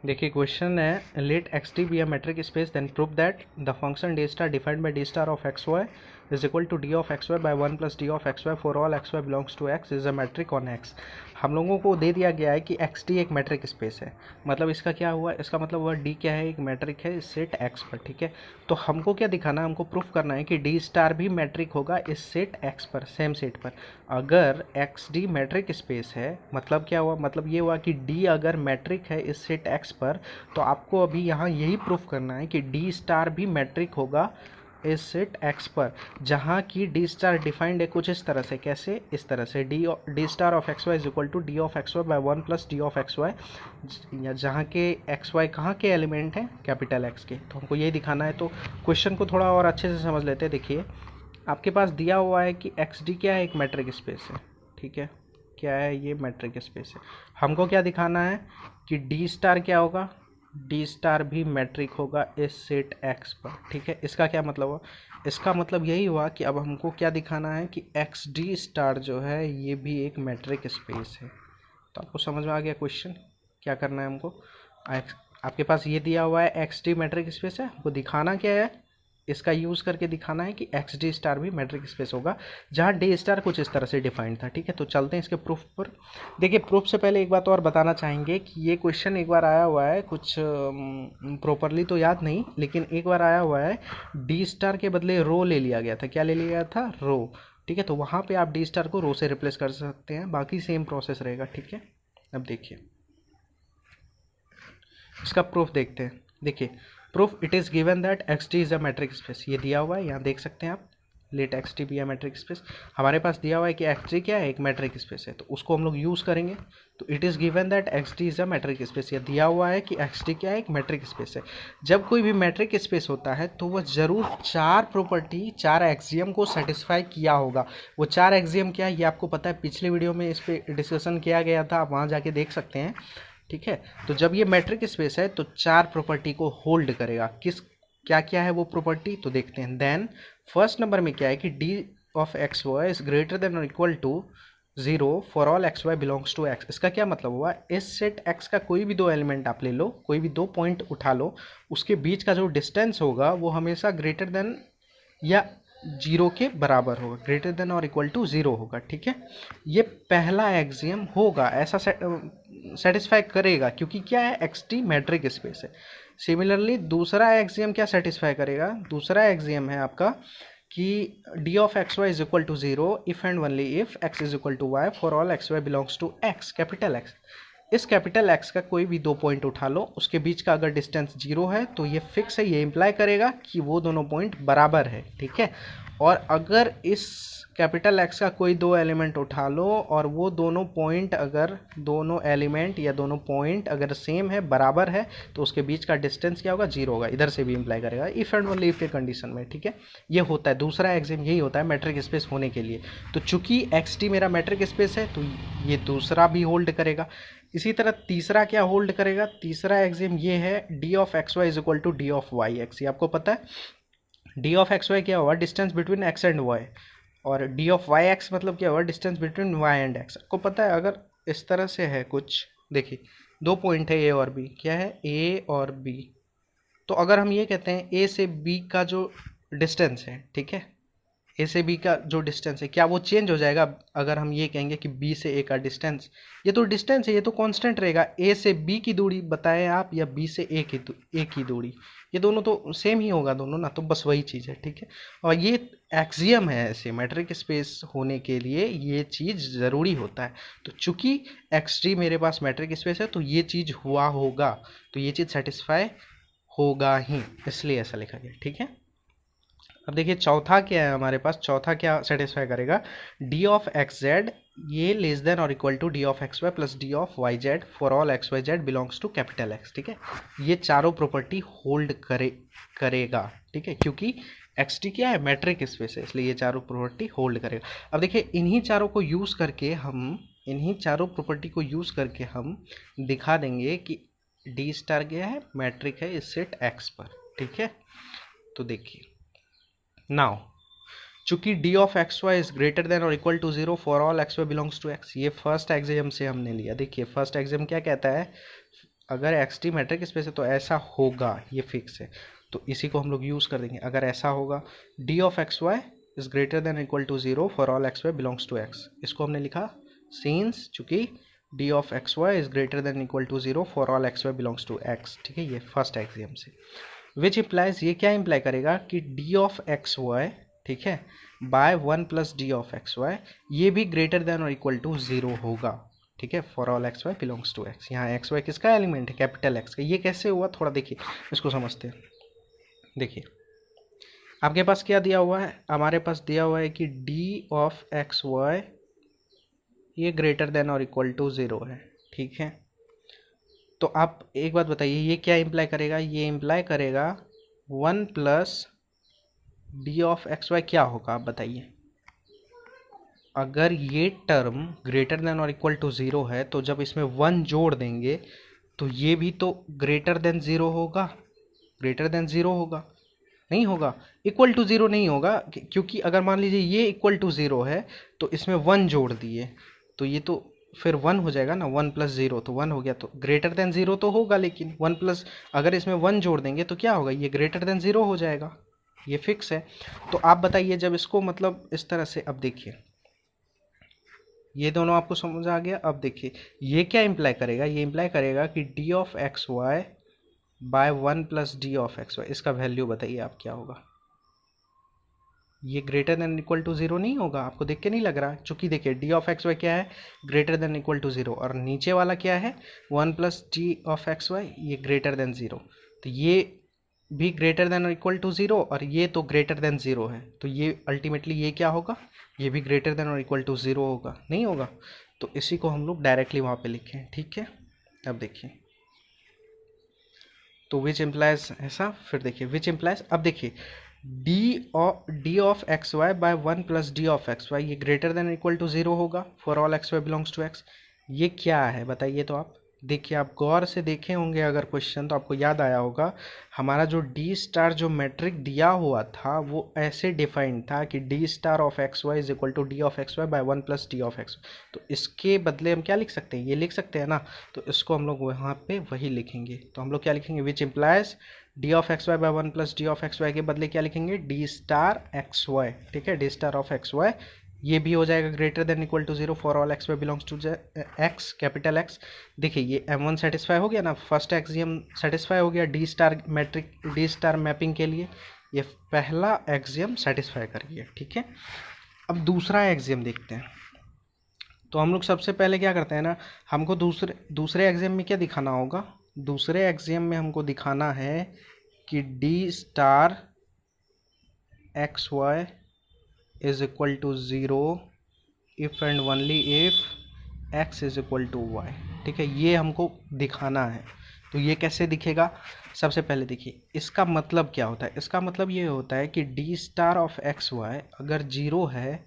देखिए क्वेश्चन है let X T be a metric space then prove that the function D star defined by D star of x Y is equal to D of x Y by one plus D of x Y for all x Y belongs to X is a metric on X. हम लोगों को दे दिया गया है कि X T एक metric space है। मतलब इसका क्या हुआ, इसका मतलब हुआ डी क्या है, एक मेट्रिक है इस सेट एक्स पर। ठीक है, तो हमको क्या दिखाना है, हमको प्रूफ करना है कि डी स्टार भी मेट्रिक होगा इस सेट एक्स पर, सेम सेट पर। अगर एक्स डी मेट्रिक स्पेस है मतलब क्या हुआ, मतलब ये हुआ कि डी अगर मेट्रिक है इस सेट एक्स पर, तो आपको अभी यहाँ यही प्रूफ करना है कि डी स्टार भी मेट्रिक होगा इस सेट एक्स पर, जहाँ की डी स्टार डिफाइंड है कुछ इस तरह से। कैसे? इस तरह से D star of x Y is equal to D of x Y by one plus D of x Y, या जहाँ के एक्स वाई कहाँ के एलिमेंट हैं, कैपिटल एक्स के। तो हमको यही दिखाना है। तो क्वेश्चन को थोड़ा और अच्छे से समझ लेते हैं। देखिए आपके पास दिया हुआ है कि एक्स डी क्या है, एक मेट्रिक स्पेस है। ठीक है, क्या है ये, मेट्रिक स्पेस है। हमको क्या दिखाना है कि डी स्टार क्या होगा, डी स्टार भी मैट्रिक होगा इस सेट एक्स पर। ठीक है, इसका क्या मतलब हुआ, इसका मतलब यही हुआ कि अब हमको क्या दिखाना है कि एक्स डी स्टार जो है ये भी एक मैट्रिक स्पेस है। तो आपको समझ में आ गया क्वेश्चन क्या करना है हमको। आपके पास ये दिया हुआ है एक्स डी मैट्रिक स्पेस है, हमको दिखाना क्या है, इसका यूज़ करके दिखाना है कि एक्स डी स्टार भी मैट्रिक स्पेस होगा जहाँ डी स्टार कुछ इस तरह से डिफाइंड था। ठीक है, तो चलते हैं इसके प्रूफ पर। देखिए प्रूफ से पहले एक बात और बताना चाहेंगे कि ये क्वेश्चन एक बार आया हुआ है, कुछ प्रॉपरली तो याद नहीं, लेकिन एक बार आया हुआ है डी स्टार के बदले रो ले लिया गया था। क्या ले लिया गया था? रो। ठीक है, तो वहाँ पे आप डी स्टार को रो से रिप्लेस कर सकते हैं, बाकी सेम प्रोसेस रहेगा। ठीक है, अब देखिए इसका प्रूफ देखते हैं। देखिए proof, it is given that X T is a metric space, ये दिया हुआ है, यहाँ देख सकते हैं आप, let X T be a metric space. हमारे पास दिया हुआ है कि एक्स टी क्या है, एक मैट्रिक स्पेस है, तो उसको हम लोग यूज़ करेंगे। तो it is given that X T is a metric space, ये दिया हुआ है कि एक्स टी क्या है, एक मैट्रिक स्पेस है। जब कोई भी मैट्रिक स्पेस होता है तो वह जरूर चार प्रॉपर्टी, चार एक्सियम को सेटिस्फाई किया होगा। वो चार एक्सियम क्या है ये आपको पता है, पिछले वीडियो में इस पर डिस्कशन किया गया था, आप वहाँ जाके देख सकते हैं। ठीक है, तो जब ये मैट्रिक स्पेस है तो चार प्रॉपर्टी को होल्ड करेगा। किस, क्या क्या है वो प्रॉपर्टी, तो देखते हैं। देन फर्स्ट नंबर में क्या है कि D of x Y is greater than और equal to 0 for all x Y belongs to X. इसका क्या मतलब हुआ, इस सेट एक्स का कोई भी दो एलिमेंट आप ले लो, कोई भी दो पॉइंट उठा लो, उसके बीच का जो डिस्टेंस होगा वो हमेशा ग्रेटर देन या जीरो के बराबर होगा, ग्रेटर देन और इक्वल टू 0 होगा। ठीक है, ये पहला एक्सियम होगा, ऐसा सेटिस्फाई करेगा, क्योंकि क्या है, एक्स टी मैट्रिक स्पेस है। सिमिलरली दूसरा एक्सियम क्या सेटिस्फाई करेगा, दूसरा एक्सियम है आपका कि D of x Y is equal to 0 if and only if x is equal to Y for all x Y belongs to X, capital X. इस capital X का कोई भी दो पॉइंट उठा लो, उसके बीच का अगर डिस्टेंस 0 है तो ये फिक्स है, ये इंप्लाई करेगा कि वो दोनों पॉइंट बराबर है। ठीक है, और अगर इस कैपिटल एक्स का कोई दो एलिमेंट उठा लो और वो दोनों पॉइंट, अगर दोनों एलिमेंट या दोनों पॉइंट अगर सेम है, बराबर है, तो उसके बीच का डिस्टेंस क्या होगा, 0 होगा। इधर से भी इंप्लाई करेगा इफ एंड ओनली इफ के कंडीशन में। ठीक है, ये होता है दूसरा एक्सियम, यही होता है मैट्रिक स्पेस होने के लिए। तो चूंकि एक्स टी मेरा मैट्रिक स्पेस है तो ये दूसरा भी होल्ड करेगा। इसी तरह तीसरा क्या होल्ड करेगा, तीसरा एक्सियम ये है D of x Y is equal to D of Y x. ये आपको पता है डी ऑफ एक्स वाई क्या हुआ, distance between X and Y, और डी ऑफ वाई एक्स मतलब क्या हुआ, distance between Y and X. आपको पता है अगर इस तरह से है कुछ, देखिए दो पॉइंट है ए और बी, क्या है, ए और बी, तो अगर हम ये कहते हैं ए से बी का जो डिस्टेंस है, ठीक है, ए से बी का जो डिस्टेंस है, क्या वो चेंज हो जाएगा अगर हम ये कहेंगे कि बी से ए का डिस्टेंस, ये तो डिस्टेंस है, ये तो कांस्टेंट रहेगा। ए से बी की दूरी बताएं आप, या बी से ए की दूरी, ये दोनों तो सेम ही होगा दोनों ना, तो बस वही चीज़ है। ठीक है, और ये एक्सियम है, ऐसे मैट्रिक स्पेस होने के लिए ये चीज़ ज़रूरी होता है। तो चूंकि एक्स टी मेरे पास मैट्रिक स्पेस है तो ये चीज़ हुआ होगा, तो ये चीज़ सेटिस्फाई होगा ही, इसलिए ऐसा लिखा गया। ठीक है, अब देखिए चौथा क्या है हमारे पास, चौथा क्या सेटिस्फाई करेगा, डी ऑफ एक्स जेड ये लेस देन और equal to D of x Y plus D of Y Z for all x Y Z belongs to capital X. ठीक है, ये चारों प्रॉपर्टी होल्ड करेगा। ठीक है, क्योंकि एक्स टी क्या है, मैट्रिक स्पेस है, इसलिए ये चारों प्रॉपर्टी होल्ड करेगा। अब देखिए इन्हीं चारों को यूज़ करके हम, इन्हीं चारों प्रॉपर्टी को यूज़ करके हम दिखा देंगे कि डी स्टार क्या है, मैट्रिक है इस सेट एक्स पर। ठीक है, तो देखिए नाउ चूंकि D of x Y is greater than और equal to 0 for all x Y belongs to X, ये फर्स्ट एक्सियम से हमने लिया। देखिए फर्स्ट एक्सियम क्या कहता है, अगर एक्स टी मैट्रिक स्पेस है तो ऐसा होगा, ये फिक्स है, तो इसी को हम लोग यूज़ कर देंगे। अगर ऐसा होगा D of x Y is greater than equal to zero for all x Y belongs to X, इसको हमने लिखा सीन्स चूंकि D of x Y is greater than equal to zero for all x Y belongs to X, ठीक है, ये first axiom से। विच implies, ये क्या इम्प्लाई करेगा कि डी ऑफ एक्स वाई, ठीक है, by one plus D of x Y, ये भी ग्रेटर देन और इक्वल टू जीरो होगा, ठीक है, for all x Y belongs to X. यहाँ एक्स वाई किसका एलिमेंट है, कैपिटल एक्स का। ये कैसे हुआ थोड़ा देखिए, इसको समझते हैं। देखिए आपके पास क्या दिया हुआ है, हमारे पास दिया हुआ है कि डी ऑफ एक्स वाई ये ग्रेटर देन और इक्वल टू ज़ीरो है, ठीक है। तो आप एक बात बताइए, ये क्या इम्प्लाई करेगा, ये इम्प्लाई करेगा one plus D of x Y क्या होगा, आप बताइए। अगर ये टर्म ग्रेटर देन और इक्वल टू ज़ीरो है तो जब इसमें वन जोड़ देंगे तो ये भी तो ग्रेटर देन ज़ीरो होगा, ग्रेटर देन ज़ीरो होगा, नहीं होगा, इक्वल टू ज़ीरो नहीं होगा, क्योंकि अगर मान लीजिए ये इक्वल टू ज़ीरो है तो इसमें वन जोड़ दिए तो ये तो फिर वन हो जाएगा ना, वन प्लस ज़ीरो तो वन हो गया, तो ग्रेटर देन ज़ीरो तो होगा, लेकिन वन प्लस अगर इसमें वन जोड़ देंगे तो क्या होगा, ये ग्रेटर देन ज़ीरो हो जाएगा, ये फिक्स है। तो आप बताइए जब इसको मतलब इस तरह से, अब देखिए ये दोनों आपको समझ आ गया। अब देखिए ये क्या इम्प्लाई करेगा, ये इम्प्लाई करेगा कि D of x Y by one plus D of x Y, इसका वैल्यू बताइए आप क्या होगा। ये greater than equal to zero नहीं होगा, आपको देख के नहीं लग रहा, चूंकि देखिए डी ऑफ एक्स वाई क्या है, greater than equal to zero, और नीचे वाला क्या है one plus D of x Y, ये ग्रेटर देन जीरो, तो ये भी greater than equal to zero और ये तो ग्रेटर देन जीरो है, तो ये अल्टीमेटली ये क्या होगा, ये भी ग्रेटर देन और इक्वल टू जीरो होगा, नहीं होगा। तो इसी को हम लोग डायरेक्टली वहाँ पे लिखें, ठीक है। अब देखिए तो विच इम्प्लाइज ऐसा, फिर देखिए विच इम्प्लाइज, अब देखिए D of x Y by one plus D of x Y, ये greater than equal to zero होगा for all x Y belongs to X. ये क्या है बताइए, तो आप देखिए, आप गौर से देखे होंगे अगर क्वेश्चन तो आपको याद आया होगा, हमारा जो डी स्टार जो मैट्रिक दिया हुआ था वो ऐसे डिफाइंड था कि D star of x Y is equal to D of x Y by one plus D of X. तो इसके बदले हम क्या लिख सकते हैं, ये लिख सकते हैं ना, तो इसको हम लोग वहाँ पे वही लिखेंगे। तो हम लोग क्या लिखेंगे, which implies D of x Y by one plus D of x Y के बदले क्या लिखेंगे, डी स्टार एक्स वाई, ठीक है, D star of x Y, ये भी हो जाएगा greater than equal to zero for all x Y belongs to X, capital X. देखिए ये M1 सेटिस्फाई हो गया ना, फर्स्ट एक्सियम सेटिस्फाई हो गया D star metric, D star mapping के लिए, ये पहला एक्सियम सेटिस्फाई कर गया, ठीक है। अब दूसरा एक्सियम देखते हैं। तो हम लोग सबसे पहले क्या करते हैं ना, हमको दूसरे एक्सियम में क्या दिखाना होगा, दूसरे एक्सियम में हमको दिखाना है कि D star x Y is equal to zero if and only if X is equal to Y, ठीक है, ये हमको दिखाना है। तो ये कैसे दिखेगा, सबसे पहले देखिए इसका मतलब क्या होता है, इसका मतलब ये होता है कि D star of x Y अगर जीरो है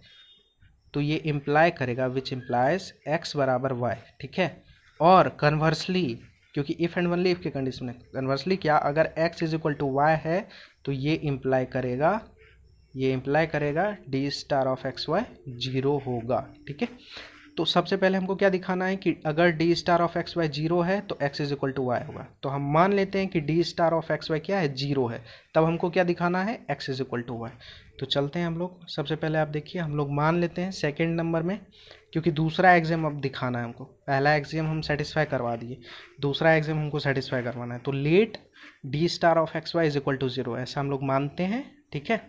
तो ये इम्प्लाई करेगा, विच इम्प्लाइज एक्स बराबर वाई, ठीक है। और कन्वर्सली, क्योंकि इफ़ एंड ओनली इफ़ के कंडीशन में कन्वर्सली क्या, अगर X is equal to Y है तो ये इम्प्लाई करेगा, ये इम्प्लाई करेगा D star of x Y zero होगा, ठीक है। तो सबसे पहले हमको क्या दिखाना है कि अगर D star of x Y zero है तो X is equal to Y होगा। तो हम मान लेते हैं कि D star of x Y क्या है, जीरो है, तब हमको क्या दिखाना है, x is equal to Y. तो चलते हैं हम लोग, सबसे पहले आप देखिए हम लोग मान लेते हैं सेकेंड नंबर में, क्योंकि दूसरा एग्जाम अब दिखाना है हमको, पहला एग्जाम हम सेटिस्फाई करवा दिए, दूसरा एग्जाम हमको सेटिस्फाई करवाना है। तो let D star of x Y is equal to zero, ऐसा हम लोग मानते हैं, ठीक है।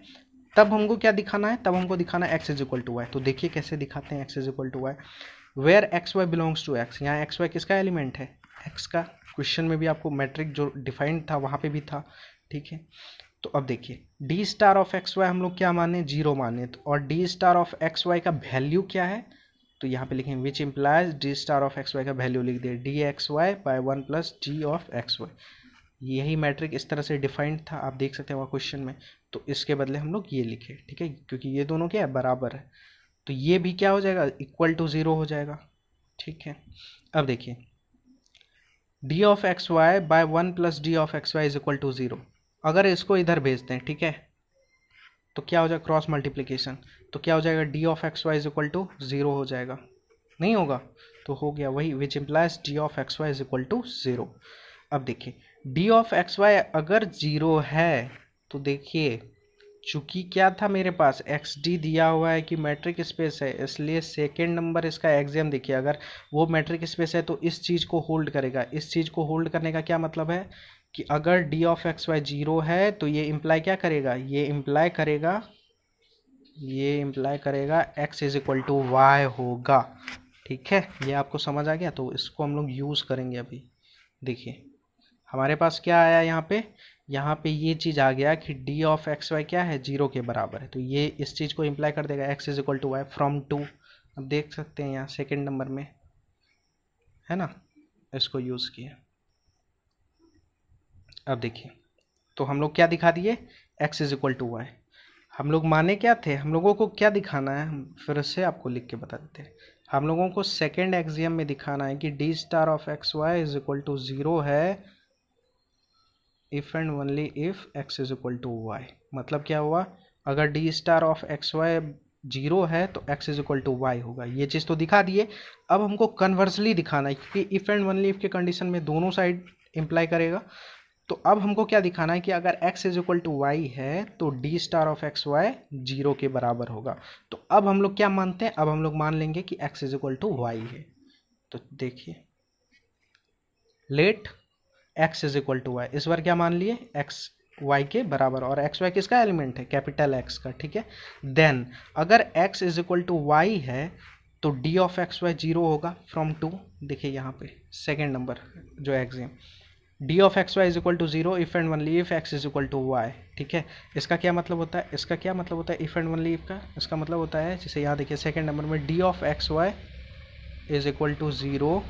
तब हमको क्या दिखाना है, तब हमको दिखाना है x is equal to Y. तो देखिए कैसे दिखाते हैं X is equal to Y, where X Y belongs to X, यहाँ एक्स वाई किसका एलिमेंट है, एक्स का। क्वेश्चन में भी आपको मैट्रिक जो डिफाइंड था वहाँ पे भी था, ठीक है। तो अब देखिए D star of x Y हम लोग क्या माने, जीरो माने, तो और D star of x Y का वैल्यू क्या है, तो यहाँ पे लिखेंगे which implies D star of x Y का वैल्यू लिख दिए D X Y by one plus D of x Y. यही मैट्रिक इस तरह से डिफाइंड था, आप देख सकते हैं वहाँ क्वेश्चन में। तो इसके बदले हम लोग ये लिखे, ठीक है, क्योंकि ये दोनों क्या है, बराबर है, तो ये भी क्या हो जाएगा, इक्वल टू ज़ीरो हो जाएगा, ठीक है। अब देखिए D of x Y by one plus D of x Y is equal to zero, अगर इसको इधर भेजते हैं, ठीक है, तो क्या हो जाएगा, क्रॉस मल्टीप्लिकेशन, तो क्या हो जाएगा, D of x Y is equal to zero हो जाएगा, नहीं होगा। तो हो गया वही which implies D of x Y is equal to 0। अब देखिए डी ऑफ एक्स वाई अगर 0 है तो देखिए चूंकि क्या था मेरे पास एक्स डी दिया हुआ है कि मैट्रिक स्पेस है, इसलिए सेकेंड नंबर इसका एक्सियम देखिए, अगर वो मैट्रिक स्पेस है तो इस चीज़ को होल्ड करेगा। इस चीज़ को होल्ड करने का क्या मतलब है कि अगर डी ऑफ एक्स वाई 0 है तो ये इम्प्लाई क्या करेगा, ये इम्प्लाई करेगा X is equal to Y होगा। ठीक है, ये आपको समझ आ गया। तो इसको हम लोग यूज़ करेंगे अभी। देखिए हमारे पास क्या आया यहाँ पे ये चीज़ आ गया कि डी ऑफ एक्स वाई क्या है, 0 के बराबर है, तो ये इस चीज़ को इम्प्लाई कर देगा X is equal to Y from 2। अब देख सकते हैं यहाँ सेकेंड नंबर में है ना, इसको यूज़ किया। अब देखिए तो हम लोग क्या दिखा दिए, X is equal to Y. हम लोग माने क्या थे, हम लोगों को क्या दिखाना है, हम फिर से आपको लिख के बता देते हैं। हम लोगों को सेकेंड एक्सियम में दिखाना है कि D star of x Y is equal to 0 है if and only if x is equal to Y. मतलब क्या हुआ, अगर D star of x Y 0 है तो X is equal to Y होगा। ये चीज़ तो दिखा दिए। अब हमको कन्वर्सली दिखाना है क्योंकि इफ एंड ओनली इफ के कंडीशन में दोनों साइड इम्प्लाई करेगा। तो अब हमको क्या दिखाना है कि अगर x is equal to Y है तो D star of x Y 0 के बराबर होगा। तो अब हम लोग क्या मानते हैं, अब हम लोग मान लेंगे कि x is equal to Y है। तो देखिए let x is equal to Y, इस बार क्या मान लिए x y के बराबर, और x y किसका एलिमेंट है, कैपिटल X का। ठीक है, देन अगर x is equal to Y है तो d ऑफ एक्स वाई 0 होगा फ्रॉम 2। देखिए यहाँ पे सेकेंड नंबर जो axiom, D of x Y is equal to 0 if and only if x is equal to Y. ठीक है, इसका क्या मतलब होता है, इफ एंड ओनली इफ का इसका मतलब होता है, जैसे यहाँ देखिए सेकेंड नंबर में d of x Y is equal to 0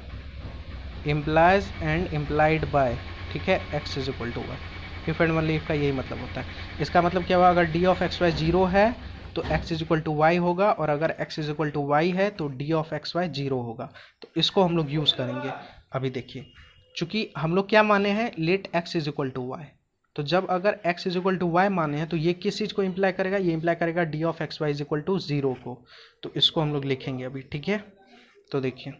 implies and implied by, ठीक है, x is equal to y. If and only if का यही मतलब होता है। इसका मतलब क्या हुआ, अगर डी ऑफ एक्स वाई 0 है तो x is equal to Y होगा, और अगर x is equal to Y है तो डी ऑफ एक्स वाई 0 होगा। तो इसको हम लोग यूज़ करेंगे। अभी देखिए चूंकि हम लोग क्या माने हैं, let x is equal to Y, तो जब अगर x is equal to y माने हैं तो ये किस चीज़ को इम्प्लाई करेगा, ये इम्प्लाई करेगा D of x Y is equal to 0 को। तो इसको हम लोग लिखेंगे अभी। ठीक है, तो देखिए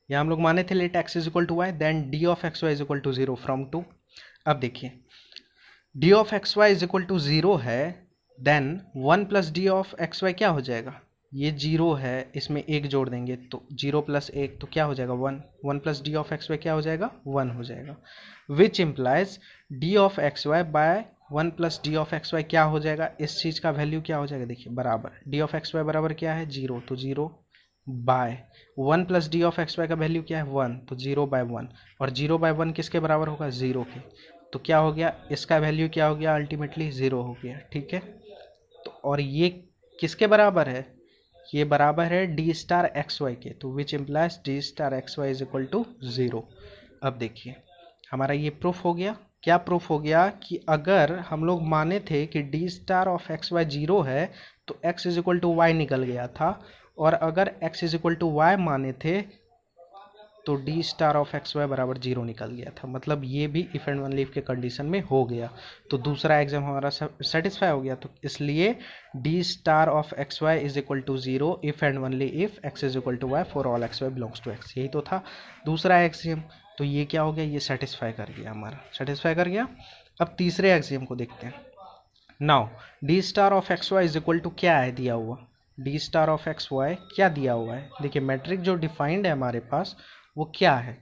यहाँ हम लोग माने थे let x is equal to y, then d of x Y is equal to 0 from 2। अब देखिए D of x Y is equal to 0 है, then 1 plus D of x Y क्या हो जाएगा, ये 0 है, इसमें 1 जोड़ देंगे तो 0 प्लस 1 तो क्या हो जाएगा 1, 1 plus D of x Y क्या हो जाएगा 1 हो जाएगा, which implies D of x Y by 1 plus D of x Y क्या हो जाएगा, इस चीज़ का वैल्यू क्या हो जाएगा, देखिए बराबर डी ऑफ एक्स वाई बराबर क्या है 0, तो 0 by 1 plus D of x Y का वैल्यू क्या है 1, तो 0 बाय 1, और 0 बाय 1 किसके बराबर होगा 0 के। तो क्या हो गया, इसका वैल्यू क्या हो गया अल्टीमेटली 0 हो गया। ठीक है, तो और ये किसके बराबर है, ये बराबर है डी स्टार एक्स वाई के, तो which implies D star x Y is equal to 0। अब देखिए हमारा ये प्रूफ हो गया। क्या प्रूफ हो गया कि अगर हम लोग माने थे कि D star of x Y 0 है तो x is equal to y निकल गया था, और अगर x is equal to y माने थे तो D star of x Y बराबर 0 निकल गया था। मतलब ये भी इफ एंड ओनली इफ के कंडीशन में हो गया। तो दूसरा एग्जाम हमारा सेटिस्फाई हो गया। तो इसलिए d star of x Y is equal to 0 if and only if x is equal to Y for all x Y belongs to X, यही तो था दूसरा एक्सियम। तो ये क्या हो गया, ये सेटिस्फाई कर गया, हमारा सेटिस्फाई कर गया। अब तीसरे एक्सियम को देखते हैं। Now D star of x Y is equal to क्या है दिया हुआ, d star of x Y क्या दिया हुआ है, देखिए मैट्रिक जो डिफाइंड है हमारे पास वो क्या है,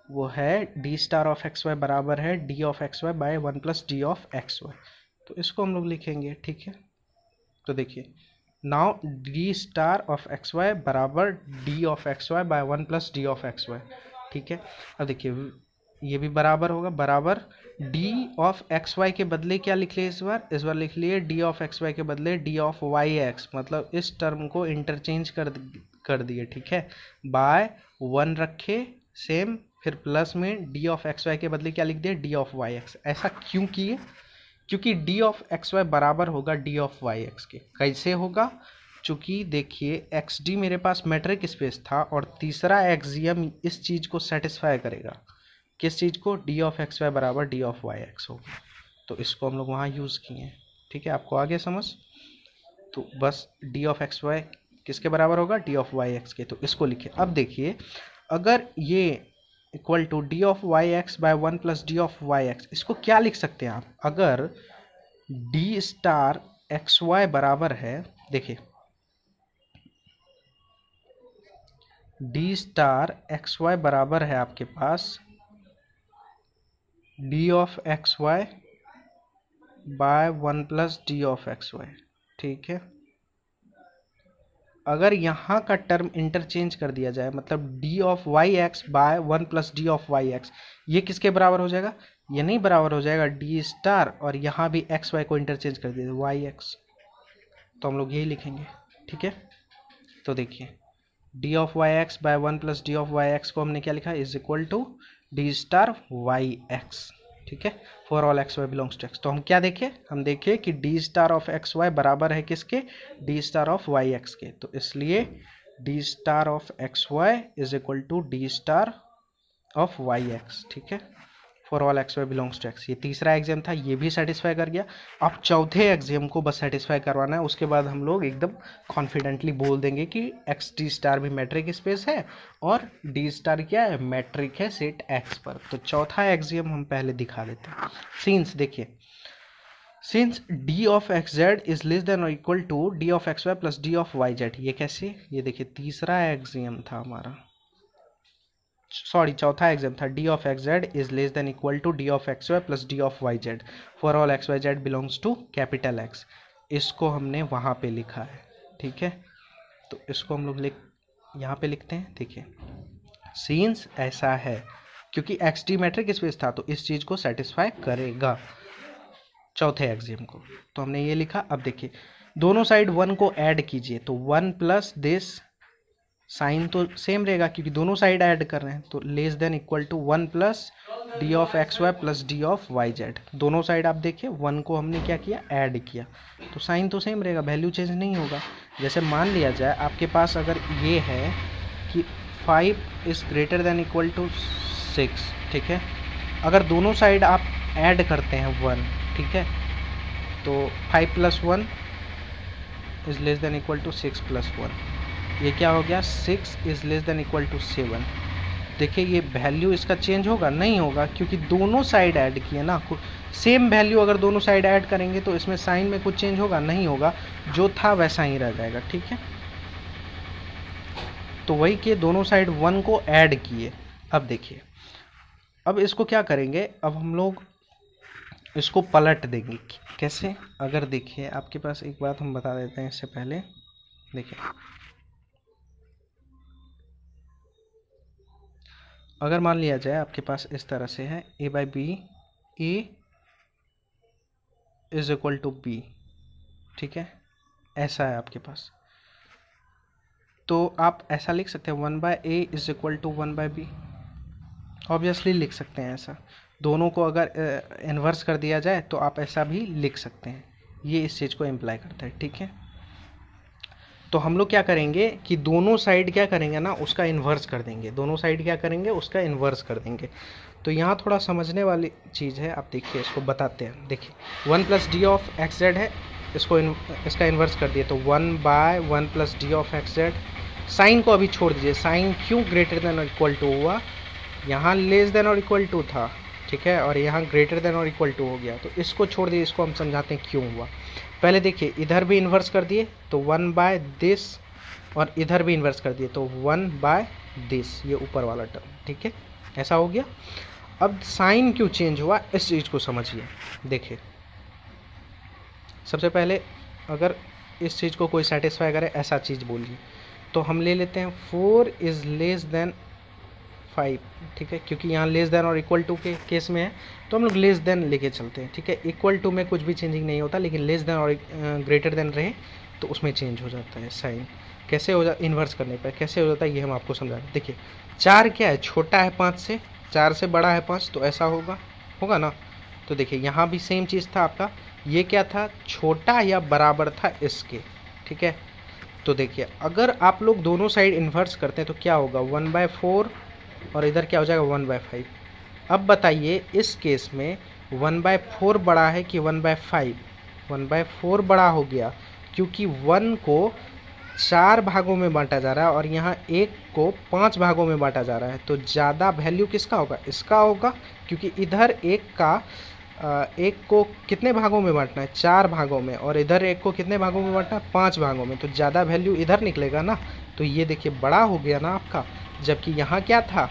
वो है D star of x Y बराबर है D of x Y by 1 plus D of x Y. तो इसको हम लोग लिखेंगे। ठीक है, तो देखिए now D star of x Y बराबर D of x Y by 1 plus D of x Y. ठीक है, अब देखिए ये भी बराबर होगा, बराबर डी ऑफ एक्स वाई के बदले क्या लिख लिए, इस बार लिख लिए डी ऑफ एक्स वाई के बदले डी ऑफ वाई एक्स, मतलब इस टर्म को इंटरचेंज कर दिए। ठीक है, बाय 1 रखे सेम, फिर प्लस में डी ऑफ एक्स वाई के बदले क्या लिख दिया डी ऑफ वाई एक्स। ऐसा क्यों किए, क्योंकि डी ऑफ एक्स वाई बराबर होगा डी ऑफ वाई एक्स के। कैसे होगा, चूंकि देखिए एक्स डी मेरे पास मैट्रिक स्पेस था, और तीसरा एक्सियम इस चीज़ को सेटिस्फाई करेगा, किस चीज़ को, डी ऑफ एक्स वाई बराबर डी ऑफ वाई एक्स होगा। तो इसको हम लोग वहाँ यूज़ किए। ठीक है, आपको आ गया समझ। तो बस डी ऑफ एक्स वाई किसके बराबर होगा, डी ऑफ वाई एक्स के। तो इसको लिखिए। अब देखिए अगर ये equal to D of Y x by 1 plus D of Y x, इसको क्या लिख सकते हैं आप, अगर डी स्टार एक्स वाई बराबर है, देखिए डी स्टार एक्स वाई बराबर है आपके पास D of x Y by 1 plus D of x Y, ठीक है। अगर यहाँ का टर्म इंटरचेंज कर दिया जाए, मतलब d of Y x by 1 plus D of Y x, ये किसके बराबर हो जाएगा, ये नहीं बराबर हो जाएगा डी स्टार, और यहाँ भी एक्स वाई को इंटरचेंज कर दिया वाई एक्स, तो हम लोग यही लिखेंगे, ठीक है। तो देखिए D of Y x by 1 plus D of Y x को हमने क्या लिखा, is equal to d star y x, ठीक है, for all x Y belongs to X. तो हम क्या देखें, हम देखें कि D star of x Y बराबर है किसके, d star of Y x के। तो इसलिए d star of x Y is equal to d star of Y x, ठीक है, for all x Y belongs to X. ये तीसरा एग्जाम था, ये भी सेटिस्फाई कर गया। अब चौथे एग्जाम को बस सेटिस्फाई करवाना है, उसके बाद हम लोग एकदम कॉन्फिडेंटली बोल देंगे कि एक्स डी स्टार भी मैट्रिक स्पेस है और डी स्टार क्या है, मैट्रिक है सेट एक्स पर। तो चौथा एग्जाम हम पहले दिखा देते हैं। सिंस देखिए, since D of x Z is less than और equal to D of x Y plus D of Y Z, ये कैसे, ये देखिए तीसरा एग्जाम था हमारा, सॉरी चौथा एग्जाम था, d of x Z is less than equal to D of x Y plus D of Y Z for all x Y Z belongs to capital X. इसको हमने वहाँ पे लिखा है, ठीक है। तो इसको हम लोग यहाँ पे लिखते हैं, देखिए सीन्स ऐसा है, क्योंकि एक्स डी मैट्रिक स्पेस था तो इस चीज़ को सेटिस्फाई करेगा चौथे एग्जाम को। तो हमने ये लिखा। अब देखिए दोनों साइड 1 को ऐड कीजिए, तो 1 प्लस दिस, साइन तो सेम रहेगा क्योंकि दोनों साइड ऐड कर रहे हैं, तो less than equal to 1 plus D of x Y plus D of Y z. दोनों साइड आप देखिए 1 को हमने क्या किया, ऐड किया, तो साइन तो सेम रहेगा, वैल्यू चेंज नहीं होगा। जैसे मान लिया जाए आपके पास अगर ये है कि 5 is greater than equal to 6, ठीक है, अगर दोनों साइड आप ऐड करते हैं 1, ठीक है, तो 5 plus 1 is less than equal to 6 plus 1, ये क्या हो गया, 6 is less than equal to 7। देखिए ये वैल्यू इसका चेंज होगा, नहीं होगा, क्योंकि दोनों साइड ऐड किए ना, सेम वैल्यू अगर दोनों साइड ऐड करेंगे तो इसमें साइन में कुछ चेंज होगा, नहीं होगा, जो था वैसा ही रह जाएगा, ठीक है। तो वही कि दोनों साइड 1 को ऐड किए। अब देखिए अब इसको क्या करेंगे, अब हम लोग इसको पलट देंगे। कैसे, अगर देखिए आपके पास एक बात हम बता देते हैं इससे पहले, देखिए अगर मान लिया जाए आपके पास इस तरह से है a by b, a is equal to b, ठीक है, ऐसा है आपके पास, तो आप ऐसा लिख सकते हैं 1 by a is equal to 1 by b, obviously लिख सकते हैं ऐसा। दोनों को अगर इन्वर्स कर दिया जाए तो आप ऐसा भी लिख सकते हैं, ये इस चीज़ को इम्प्लाई करता है, ठीक है। तो हम लोग क्या करेंगे कि दोनों साइड क्या करेंगे ना, उसका इन्वर्स कर देंगे, दोनों साइड क्या करेंगे, उसका इन्वर्स कर देंगे। तो यहाँ थोड़ा समझने वाली चीज़ है, आप देखिए इसको बताते हैं। देखिए 1 plus D of x z है, इसको इसका इन्वर्स कर दिए तो 1 by 1 plus D of x z. Sign को अभी छोड़ दीजिए, साइन क्यों ग्रेटर देन और इक्वल टू हुआ, यहाँ लेस देन और इक्वल टू था, ठीक है, और यहाँ ग्रेटर देन और इक्वल टू हो गया, तो इसको छोड़ दिए, इसको हम समझाते हैं क्यों हुआ। पहले देखिए इधर भी इन्वर्स कर दिए तो 1 बाय दिस, और इधर भी इन्वर्स कर दिए तो 1 बाय दिस, ये ऊपर वाला टर्म, ठीक है, ऐसा हो गया। अब साइन क्यों चेंज हुआ, इस चीज़ को समझिए। देखिए सबसे पहले अगर इस चीज़ को कोई सेटिस्फाई करे ऐसा चीज़ बोलिए, तो हम ले लेते हैं 4 इज़ लेस देन 5, ठीक है, क्योंकि यहाँ लेस देन और इक्वल टू के केस में है तो हम लोग लेस देन लेके चलते हैं, ठीक है। इक्वल टू में कुछ भी चेंजिंग नहीं होता, लेकिन लेस देन और ग्रेटर देन रहे तो उसमें चेंज हो जाता है साइन। कैसे हो जाता, इन्वर्स करने पर कैसे हो जाता है ये हम आपको समझा रहे हैं। देखिए 4 क्या है, छोटा है 5 से, 4 से बड़ा है 5, तो ऐसा होगा ना। तो देखिए यहाँ भी सेम चीज़ था आपका, ये क्या था, छोटा या बराबर था इसके, ठीक है। तो देखिए अगर आप लोग दोनों साइड इन्वर्स करते हैं तो क्या होगा, 1/4 और इधर क्या हो जाएगा 1/5। अब बताइए इस केस में 1/4 बड़ा है कि 1/5, 1/4 बड़ा हो गया, क्योंकि 1 को 4 भागों में बांटा जा रहा है और यहाँ 1 को 5 भागों में बांटा जा रहा है, तो ज़्यादा वैल्यू किसका होगा? इसका होगा, क्योंकि इधर 1 को कितने भागों में बांटना है? 4 भागों में, और इधर 1 को कितने भागों में बांटना है? 5 भागों में, तो ज़्यादा वैल्यू इधर निकलेगा ना। तो ये देखिए बड़ा हो गया ना आपका, जबकि यहाँ क्या था?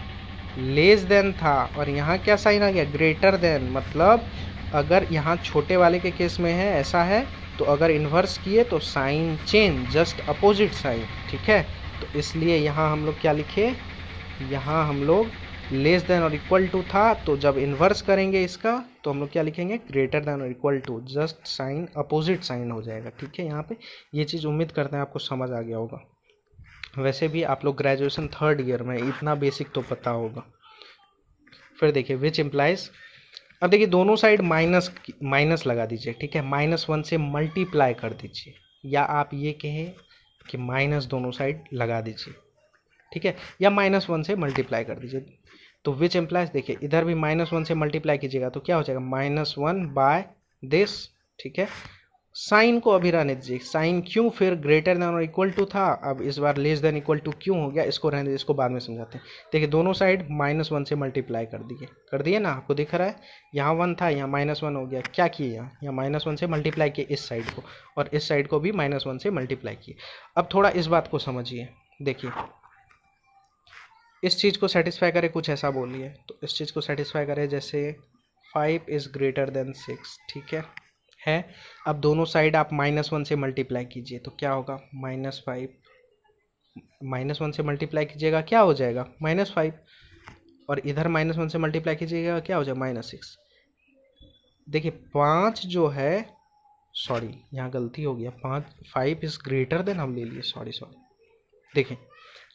लेस देन था, और यहाँ क्या साइन आ गया? Greater than. मतलब अगर यहाँ छोटे वाले के केस में है ऐसा है, तो अगर इन्वर्स किए तो sign change, just opposite sign, ठीक है। तो इसलिए यहाँ हम लोग क्या लिखे? यहाँ हम लोग लेस देन और इक्वल टू था, तो जब इन्वर्स करेंगे इसका तो हम लोग क्या लिखेंगे? ग्रेटर देन और equal to, just sign opposite sign हो जाएगा, ठीक है। यहाँ पे ये चीज़ उम्मीद करते हैं आपको समझ आ गया होगा। वैसे भी आप लोग ग्रेजुएशन 3rd ईयर में, इतना बेसिक तो पता होगा। फिर देखिए विच इम्प्लाइज, अब देखिए दोनों साइड माइनस लगा दीजिए, ठीक है। -1 से मल्टीप्लाई कर दीजिए, या आप ये कहें कि माइनस दोनों साइड लगा दीजिए, ठीक है, या -1 से मल्टीप्लाई कर दीजिए। तो विच इम्प्लाइज, देखिए इधर भी -1 से मल्टीप्लाई कीजिएगा तो क्या हो जाएगा? -1 बाय दिस, ठीक है। साइन को अभी रहने दीजिए, साइन क्यों? फिर ग्रेटर देन और इक्वल टू था, अब इस बार लेस देन इक्वल टू क्यों हो गया? इसको रहने दीजिए, इसको बाद में समझाते हैं। देखिए दोनों साइड -1 से मल्टीप्लाई कर दिए ना, आपको दिख रहा है। यहाँ 1 था, यहाँ -1 हो गया। क्या किए? यहाँ -1 से मल्टीप्लाई किए इस साइड को, और इस साइड को भी -1 से मल्टीप्लाई किए। अब थोड़ा इस बात को समझिए, देखिए इस चीज़ को सेटिस्फाई करे, कुछ ऐसा बोलिए। तो इस चीज़ को सेटिस्फाई करे जैसे 5 इज़ ग्रेटर देन 6, ठीक है। अब दोनों साइड आप -1 से मल्टीप्लाई कीजिए तो क्या होगा? -5, -1 से मल्टीप्लाई कीजिएगा क्या हो जाएगा? -5, और इधर -1 से मल्टीप्लाई कीजिएगा क्या हो जाएगा? -6। देखिए 5 जो है, सॉरी यहाँ गलती हो गया, 5 इज़ ग्रेटर देन हम ले लिए, सॉरी। देखिए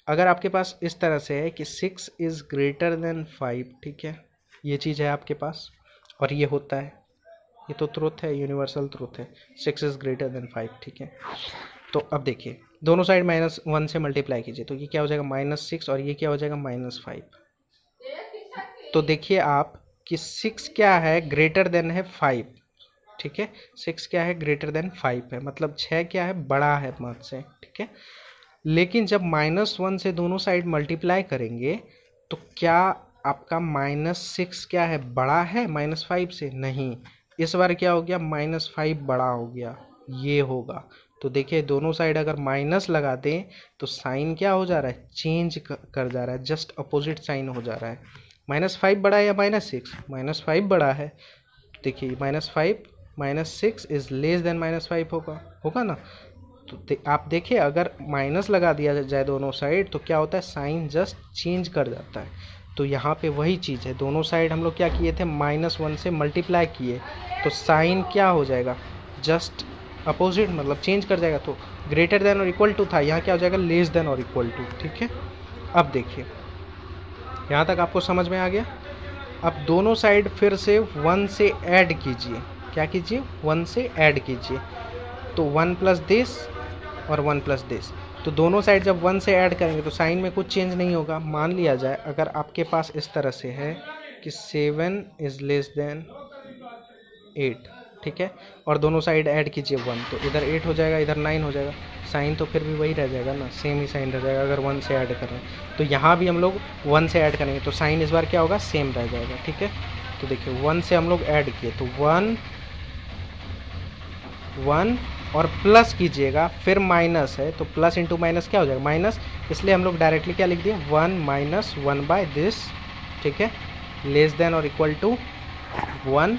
अगर आपके पास इस तरह से है कि 6 इज़ ग्रेटर देन 5, ठीक है, ये चीज़ है आपके पास, और ये होता है, ये तो ट्रुथ है, यूनिवर्सल ट्रुथ है, 6 इज़ ग्रेटर देन 5, ठीक है। तो अब देखिए दोनों साइड -1 से मल्टीप्लाई कीजिए तो ये क्या हो जाएगा? -6, और ये क्या हो जाएगा? -5। तो देखिए आप कि 6 क्या है? ग्रेटर देन है 5, ठीक है। 6 क्या है? ग्रेटर देन 5 है, मतलब 6 क्या है? बड़ा है 5 से, ठीक है। लेकिन जब -1 से दोनों साइड मल्टीप्लाई करेंगे तो क्या आपका -6 क्या है? बड़ा है -5 से? नहीं, इस बार क्या हो गया? -5 बड़ा हो गया, ये होगा। तो देखिए दोनों साइड अगर माइनस लगा दें तो साइन क्या हो जा रहा है? चेंज कर जा रहा है, जस्ट अपोजिट साइन हो जा रहा है। -5 बड़ा है या -6? -5 बड़ा है। देखिए -5 -6 इज लेस देन -5 होगा ना। तो आप देखिए अगर माइनस लगा दिया जाए दोनों साइड तो क्या होता है? साइन जस्ट चेंज कर जाता है। तो यहाँ पे वही चीज़ है, दोनों साइड हम लोग क्या किए थे? -1 से मल्टीप्लाई किए, तो साइन क्या हो जाएगा? जस्ट अपोजिट, मतलब चेंज कर जाएगा। तो ग्रेटर देन और इक्वल टू था, यहाँ क्या हो जाएगा? लेस देन और इक्वल टू, ठीक है। अब देखिए यहाँ तक आपको समझ में आ गया। अब दोनों साइड फिर से 1 से ऐड कीजिए, क्या कीजिए? 1 से ऐड कीजिए, तो 1 प्लस दिस और 1 प्लस दिस। तो दोनों साइड जब 1 से ऐड करेंगे तो साइन में कुछ चेंज नहीं होगा। मान लिया जाए अगर आपके पास इस तरह से है कि 7 इज़ लेस देन 8, ठीक है, और दोनों साइड ऐड कीजिए 1, तो इधर 8 हो जाएगा, इधर 9 हो जाएगा। साइन तो फिर भी वही रह जाएगा ना, सेम ही साइन रह जाएगा अगर 1 से ऐड कर रहे हैं। तो यहाँ भी हम लोग 1 से ऐड करेंगे तो साइन इस बार क्या होगा? सेम रह जाएगा, ठीक है। तो देखिए 1 से हम लोग ऐड किए तो 1 और प्लस कीजिएगा, फिर माइनस है तो प्लस इंटू माइनस क्या हो जाएगा? माइनस। इसलिए हम लोग डायरेक्टली क्या लिख दिए? 1 माइनस 1 बाय दिस, ठीक है, लेस देन और equal to 1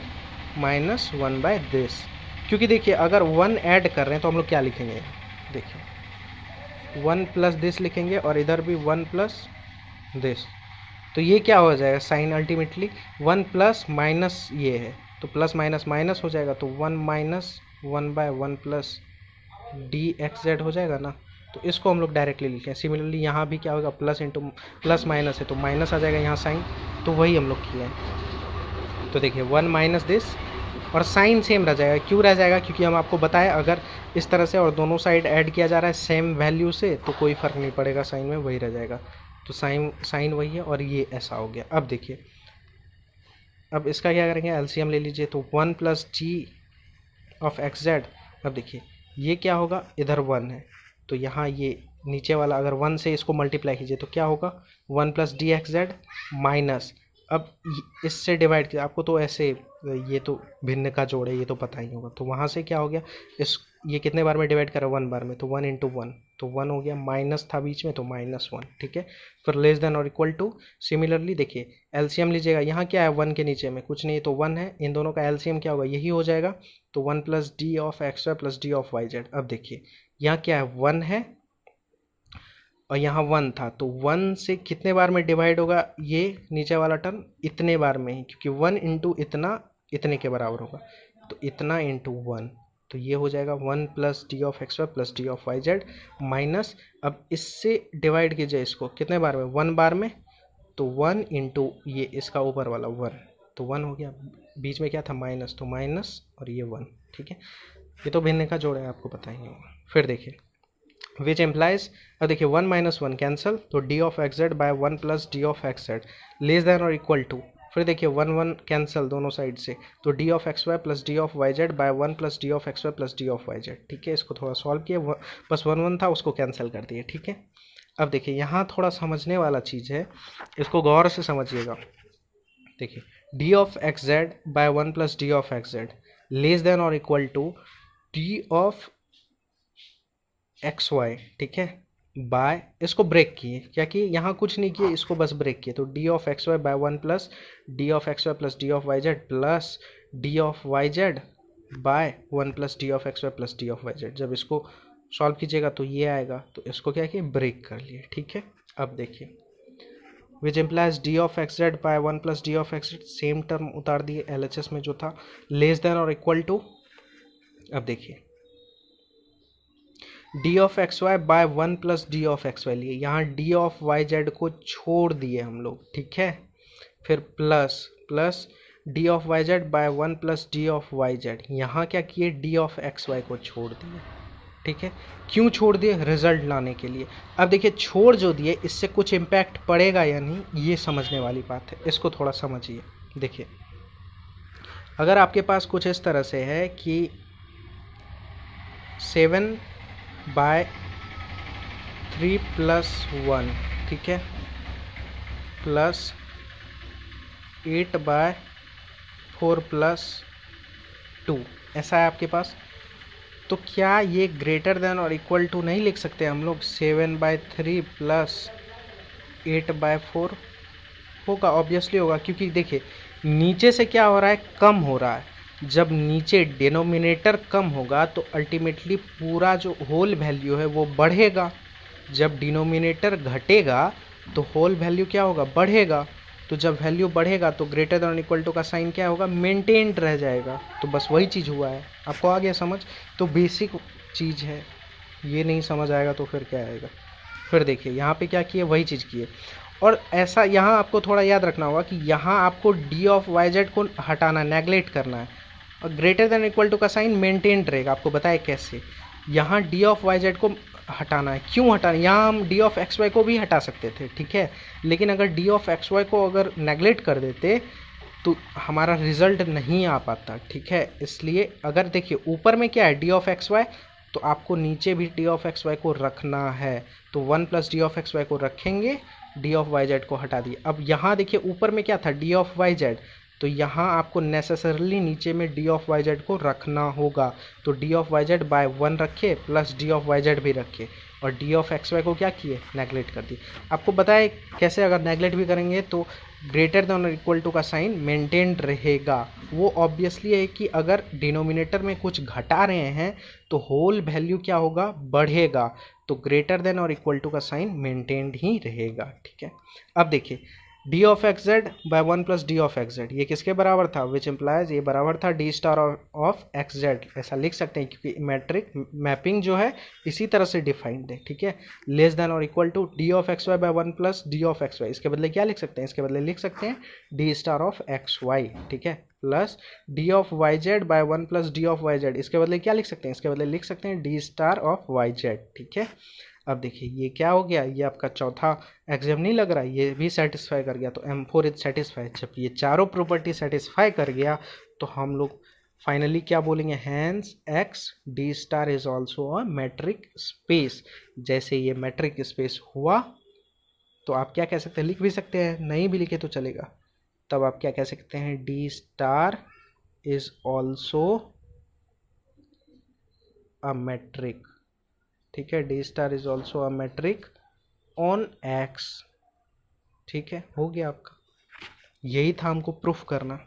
minus 1 by this. क्योंकि देखिए अगर 1 ऐड कर रहे हैं तो हम लोग क्या लिखेंगे? देखिए 1 प्लस दिस लिखेंगे और इधर भी 1 प्लस दिस। तो ये क्या हो जाएगा? साइन अल्टीमेटली 1 प्लस माइनस ये है तो प्लस माइनस माइनस हो जाएगा, तो 1 माइनस 1 बाय 1 प्लस dxz हो जाएगा ना। तो इसको हम लोग डायरेक्टली लिखें। सिमिलरली यहाँ भी क्या होगा? प्लस इंटू प्लस माइनस है तो माइनस आ जाएगा यहाँ साइन, तो वही हम लोग किए हैं। तो देखिए 1 माइनस दिस और साइन सेम रह जाएगा। क्यों रह जाएगा? क्योंकि हम आपको बताया अगर इस तरह से और दोनों साइड ऐड किया जा रहा है सेम वैल्यू से तो कोई फ़र्क नहीं पड़ेगा, साइन में वही रह जाएगा। तो साइन वही है और ये ऐसा हो गया। अब देखिए अब इसका क्या करेंगे? एलसीएम ले लीजिए, तो 1 plus g of x z. अब देखिए ये क्या होगा? इधर 1 है तो यहाँ ये नीचे वाला अगर 1 से इसको मल्टीप्लाई कीजिए तो क्या होगा 1 plus D x Z minus, अब इससे डिवाइड किया आपको तो ऐसे, ये तो भिन्न का जोड़ है ये तो पता ही होगा, तो वहाँ से क्या हो गया इस ये कितने बार में डिवाइड करा 1 बार में, तो 1 इंटू 1 तो 1 हो गया, माइनस था बीच में तो -1, ठीक है। फिर लेस देन और इक्वल टू, सिमिलरली देखिए एलसीएम लीजिएगा, यहाँ क्या है 1 के नीचे में कुछ नहीं तो 1 है, इन दोनों का एलसीएम क्या होगा यही हो जाएगा, तो 1 plus D of x Y plus D of Y z. अब देखिए यहाँ क्या है 1 है और यहाँ 1 था, तो 1 से कितने बार में डिवाइड होगा ये नीचे वाला टर्म, इतने बार में ही, क्योंकि 1 इंटू इतना इतने के बराबर होगा, तो इतना इंटू 1, तो ये हो जाएगा 1 plus D of x Y plus D of Y z minus, अब इससे डिवाइड कीजिए इसको कितने बार में 1 बार में, तो 1 इंटू ये इसका ऊपर वाला 1, तो 1 हो गया, बीच में क्या था माइनस, तो माइनस और ये 1, ठीक है। ये तो भिन्न का जोड़ है आपको पता ही होगा। फिर देखिए विच एम्प्लाइज, अब देखिए 1 माइनस 1 कैंसल, तो d of x Z by 1 plus D of x Z less than और इक्वल टू, फिर देखिए 1 1 कैंसल दोनों साइड से, तो d of x Y plus D of Y z by 1 plus D of x Y plus D of Y z, ठीक है। इसको थोड़ा सॉल्व किया, बस 1 1 था उसको कैंसिल कर दिए, ठीक है। अब देखिए यहाँ थोड़ा समझने वाला चीज़ है, इसको गौर से समझिएगा। देखिए D of x Z by 1 plus D of x Z less than और equal to D of x Y, ठीक है, बाय, इसको ब्रेक किए, क्या किए यहाँ कुछ नहीं किए, इसको बस ब्रेक किए, तो d of x Y by 1 plus D of x Y plus D of Y z plus D of Y z by 1 plus D of x Y plus D of Y z. जब इसको solve कीजिएगा तो ये आएगा, तो इसको क्या किए ब्रेक कर लिए, ठीक है। अब देखिए which implies d of x Z by 1 plus D of x z, same term उतार दिए LHS में जो था, लेस देन और इक्वल टू, अब देखिए D of x Y by 1 plus D of x y लिए, यहाँ डी ऑफ वाई जेड को छोड़ दिए हम लोग, ठीक है। फिर plus plus D of Y z by 1 plus D of Y z, यहाँ क्या किए डी ऑफ एक्स वाई को छोड़ दिए, ठीक है। क्यों छोड़ दिए, रिजल्ट लाने के लिए। अब देखिए छोड़ जो दिए इससे कुछ इम्पैक्ट पड़ेगा या नहीं, ये समझने वाली बात है, इसको थोड़ा समझिए। देखिए अगर आपके पास कुछ इस तरह से है कि 7 बाय 3 प्लस 1, ठीक है, प्लस 8 बाय 4 प्लस 2, ऐसा है आपके पास, तो क्या ये ग्रेटर देन और इक्वल टू नहीं लिख सकते हम लोग 7 बाय 3 प्लस 8 बाय 4, होगा ऑब्वियसली होगा, क्योंकि देखिए नीचे से क्या हो रहा है कम हो रहा है, जब नीचे डिनोमिनेटर कम होगा तो अल्टीमेटली पूरा जो होल वैल्यू है वो बढ़ेगा, जब डिनोमिनेटर घटेगा तो होल वैल्यू क्या होगा बढ़ेगा, तो जब वैल्यू बढ़ेगा तो ग्रेटर देन इक्वल टू का साइन क्या होगा मेंटेन्ड रह जाएगा, तो बस वही चीज़ हुआ है। आपको आ गया समझ, तो बेसिक चीज़ है, ये नहीं समझ आएगा तो फिर क्या आएगा। फिर देखिए यहाँ पे क्या किए वही चीज़ किए, और ऐसा यहाँ आपको थोड़ा याद रखना होगा कि यहाँ आपको डी ऑफ वाई जेड को हटाना, नेगलेक्ट करना है, और ग्रेटर देन इक्वल टू का साइन मेंटेन्ड रहेगा। आपको बताया कैसे, यहाँ डी ऑफ वाई जेड को हटाना है, क्यों हटाना है, यहाँ हम डी ऑफ एक्स वाई को भी हटा सकते थे, ठीक है, लेकिन अगर डी ऑफ एक्स वाई को अगर नेगलेक्ट कर देते तो हमारा रिजल्ट नहीं आ पाता, ठीक है। इसलिए अगर देखिए ऊपर में क्या है डी ऑफ एक्स वाई, तो आपको नीचे भी डी ऑफ एक्स वाई को रखना है, तो 1 plus D of x y को रखेंगे, डी ऑफ वाई जेड को हटा दिए। अब यहाँ देखिए ऊपर में क्या था डी ऑफ वाई जेड, तो यहाँ आपको नेसेसरली नीचे में डी ऑफ वाई जेड को रखना होगा, तो d of Y z by 1 रखे plus D of Y z भी रखे, और डी ऑफ एक्स वाई को क्या किए नेगलेक्ट कर दिए। आपको बताए कैसे, अगर नेगलेक्ट भी करेंगे तो ग्रेटर देन और इक्वल टू का साइन मेंटेन्ड रहेगा। वो ऑब्वियसली है कि अगर डिनोमिनेटर में कुछ घटा रहे हैं तो होल वैल्यू क्या होगा बढ़ेगा, तो ग्रेटर देन और इक्वल टू का साइन मेंटेन्ड ही रहेगा, ठीक है। अब देखिए D of x Z by 1 plus D of x Z, ये किसके बराबर था, विच इम्प्लाइज ये बराबर था d star of x z, ऐसा लिख सकते हैं क्योंकि मैट्रिक मैपिंग जो है इसी तरह से डिफाइंड है, ठीक है। लेस देन और equal to D of x Y by 1 plus D of x y, इसके बदले क्या लिख सकते हैं, इसके बदले लिख सकते हैं d star of x Y, ठीक है, plus D of Y z by 1 plus D of Y z, इसके बदले क्या लिख सकते हैं, इसके बदले लिख सकते हैं d star of Y z, ठीक है। अब देखिए ये क्या हो गया, ये आपका चौथा एग्जाम नहीं लग रहा, ये भी सेटिस्फाई कर गया, तो M4 इज सेटिस्फाई। जब ये चारों प्रॉपर्टी सेटिस्फाई कर गया तो हम लोग फाइनली क्या बोलेंगे, hence x d star is also a metric space. जैसे ये मैट्रिक स्पेस हुआ तो आप क्या कह सकते हैं, लिख भी सकते हैं, नहीं भी लिखे तो चलेगा। तब आप क्या कह सकते हैं, d star is also a matric. ठीक है, D star is also a matric on x. ठीक है, हो गया आपका, यही था हमको प्रूफ करना।